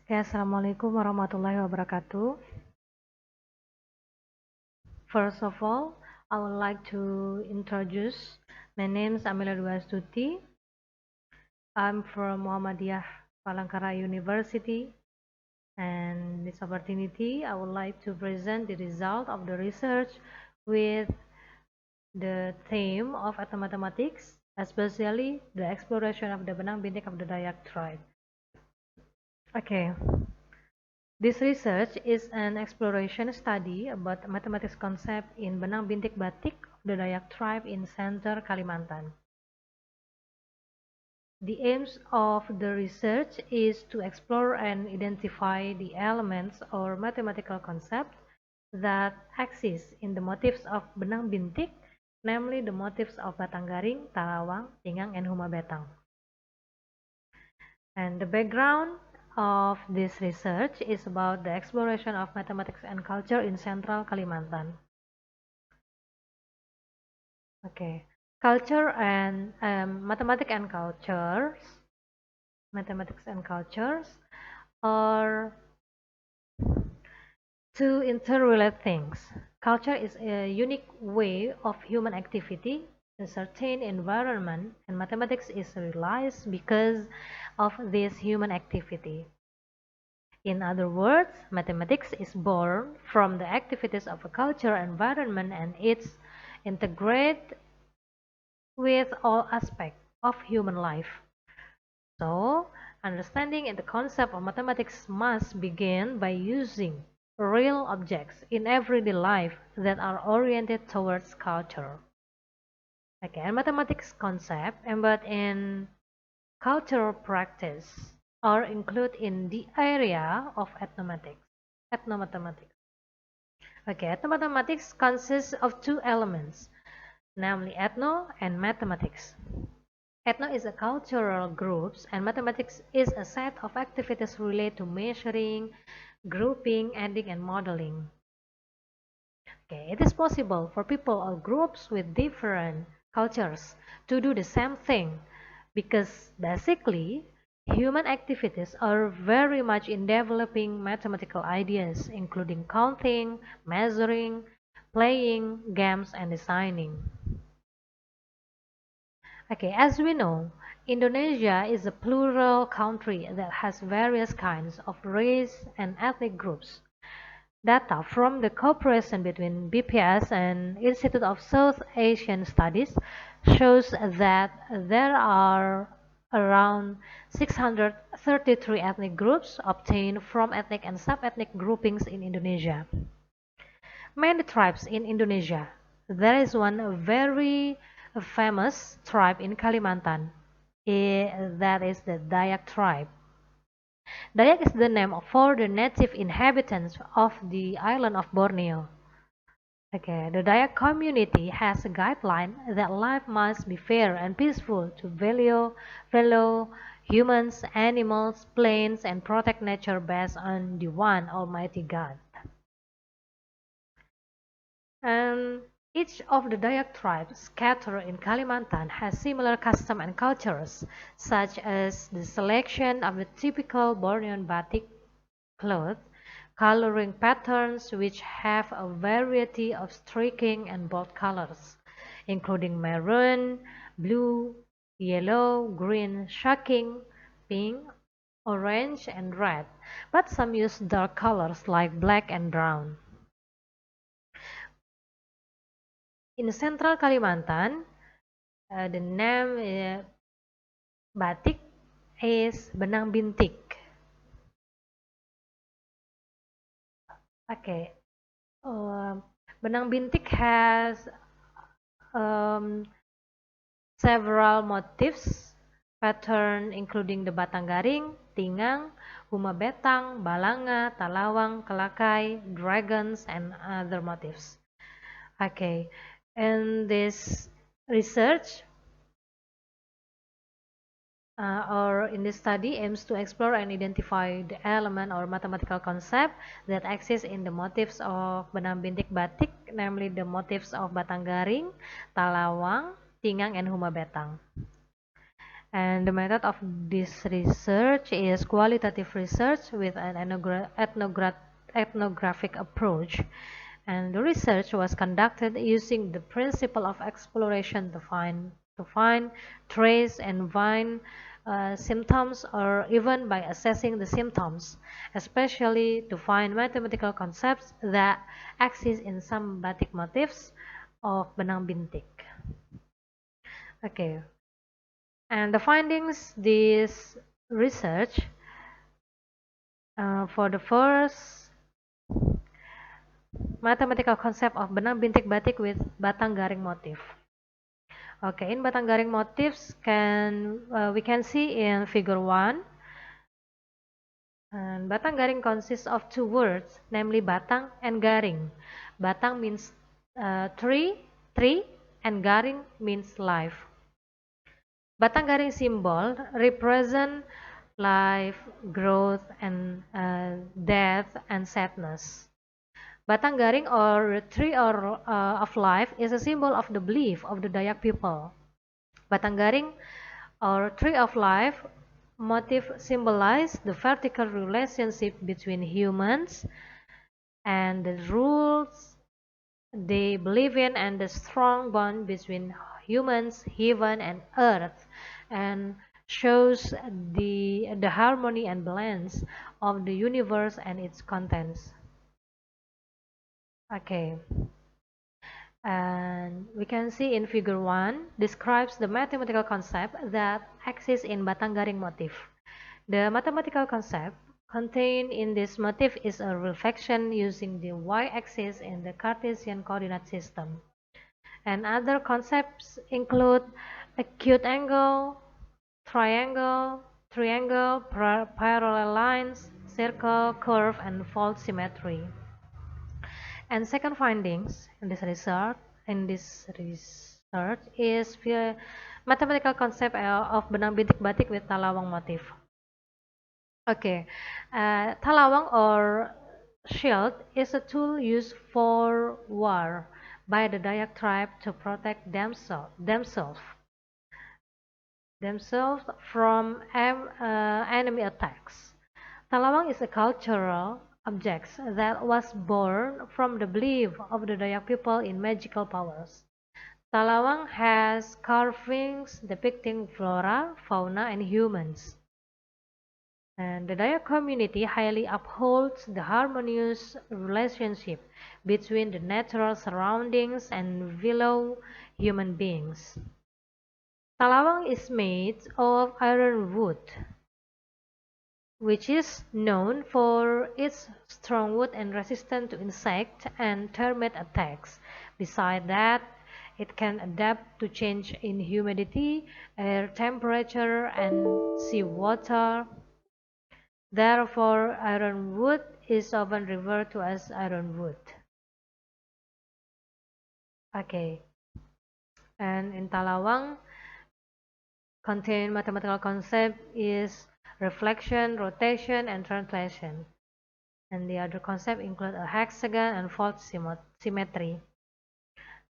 Ya, Assalamualaikum warahmatullahi wabarakatuh. First of all, I would like to introduce my name is Amila Dwi Astuti. I'm from Muhammadiyah Palangkaraya University, and this opportunity I would like to present the result of the research with the theme of mathematics, especially the exploration of the Benang Bintik of the Dayak tribe. Okay. This research is an exploration study about mathematics concept in Benang Bintik Batik of the Dayak tribe in Center, Kalimantan. The aims of the research is to explore and identify the elements or mathematical concepts that exist in the motifs of Benang Bintik, namely the motifs of Batanggaring, Talawang, Tingang, and Humabetang. And the background of this research is about the exploration of mathematics and culture in Central Kalimantan. Okay, culture and mathematics and cultures are two interrelated things. Culture is a unique way of human activity in a certain environment, and mathematics is realized because of this human activity. In other words, mathematics is born from the activities of a culture environment and it's integrated with all aspects of human life. So, understanding the concept of mathematics must begin by using real objects in everyday life that are oriented towards culture. Again, mathematics concept embedded in cultural practice are included in the area of ethnomathematics. Okay, ethnomathematics consists of two elements, namely ethno and mathematics. Ethno is a cultural groups and mathematics is a set of activities related to measuring, grouping, adding, and modeling. Okay, it is possible for people or groups with different cultures to do the same thing because basically human activities are very much in developing mathematical ideas including counting, measuring, playing, games, and designing. Okay, as we know, Indonesia is a plural country that has various kinds of race and ethnic groups. Data from the cooperation between BPS and Institute of South Asian Studies shows that there are around 633 ethnic groups obtained from ethnic and sub-ethnic groupings in Indonesia. Many tribes in Indonesia. There is one very famous tribe in Kalimantan. That is the Dayak tribe. Dayak is the name for the native inhabitants of the island of Borneo. Okay, the Dayak community has a guideline that life must be fair and peaceful to value fellow humans, animals, plants, and protect nature based on the one Almighty God. And each of the Dayak tribes scattered in Kalimantan has similar customs and cultures, such as the selection of the typical Bornean batik cloth, coloring patterns which have a variety of striking and bold colors, including maroon, blue, yellow, green, shocking, pink, orange, and red, but some use dark colors like black and brown. In central Kalimantan, the name batik is benang bintik. Okay, benang bintik has um, several motifs, pattern including the batang garing, tingang, huma betang, balanga, talawang, kelakai, dragons, and other motifs. Okay, and this research or in this study aims to explore and identify the element or mathematical concept that exist in the motifs of benang bintik batik, namely the motifs of batang garing, talawang, tingang, and huma betang. And the method of this research is qualitative research with an ethnographic approach. And the research was conducted using the principle of exploration to find, trace, and find symptoms, or even by assessing the symptoms, especially to find mathematical concepts that exist in some batik motifs of benang bintik. Okay, and the findings this research for the first mathematical concept of benang bintik batik with batang garing motif. Okay, in batang garing motifs we can see in figure 1. And batang garing consists of two words, namely batang and garing. Batang means tree, and garing means life. Batang garing symbol represent life, growth, and death and sadness. Batang garing or tree of life is a symbol of the belief of the Dayak people. Batang garing or tree of life motif symbolize the vertical relationship between humans and the rules they believe in, and the strong bond between humans, heaven, and earth, and shows the harmony and balance of the universe and its contents. Okay, and we can see in figure 1 describes the mathematical concept that exists in batang garing motif. The mathematical concept contained in this motif is a reflection using the y-axis in the Cartesian coordinate system. And other concepts include acute angle, triangle, parallel lines, circle, curve, and fault symmetry. And second findings in this research is via mathematical concept of benang bintik batik with talawang motif. Okay, talawang or shield is a tool used for war by the Dayak tribe to protect themselves from enemy attacks. Talawang is a cultural object that was born from the belief of the Dayak people in magical powers. Talawang has carvings depicting flora, fauna, and humans. And the Dayak community highly upholds the harmonious relationship between the natural surroundings and fellow human beings. Talawang is made of iron wood, which is known for its strong wood and resistant to insect and termite attacks. Besides that, it can adapt to change in humidity, air temperature, and seawater. Therefore, ironwood is often referred to as ironwood. Okay, and in Talawang, contain mathematical concept is reflection, rotation, and translation. And the other concept include a hexagon and fault symmetry.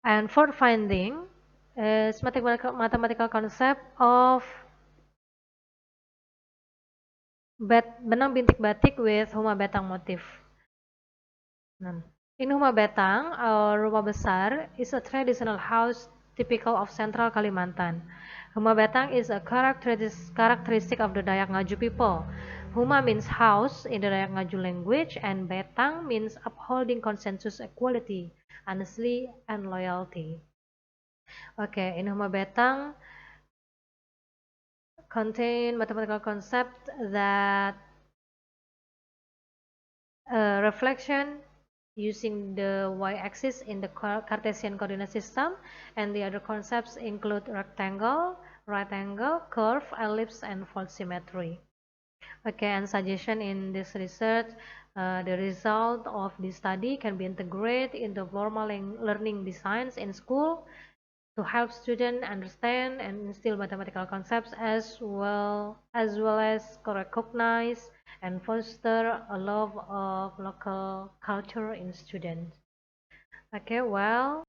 And fourth finding is mathematical concept of benang bintik batik with huma betang motif. In Huma Betang, or Rumah Besar, is a traditional house typical of central Kalimantan. Huma Betang is a characteristic of the Dayak Ngaju people. Huma means house in the Dayak Ngaju language, and Betang means upholding consensus equality, honesty, and loyalty. Okay, in Huma Betang contain mathematical concept that reflection using the y-axis in the Cartesian coordinate system, and the other concepts include rectangle, right angle, curve, ellipse, and fault symmetry. Okay, and suggestion in this research, the result of this study can be integrated into formal learning designs in school to help students understand and instill mathematical concepts as well as recognize and foster a love of local culture in students. Okay, well,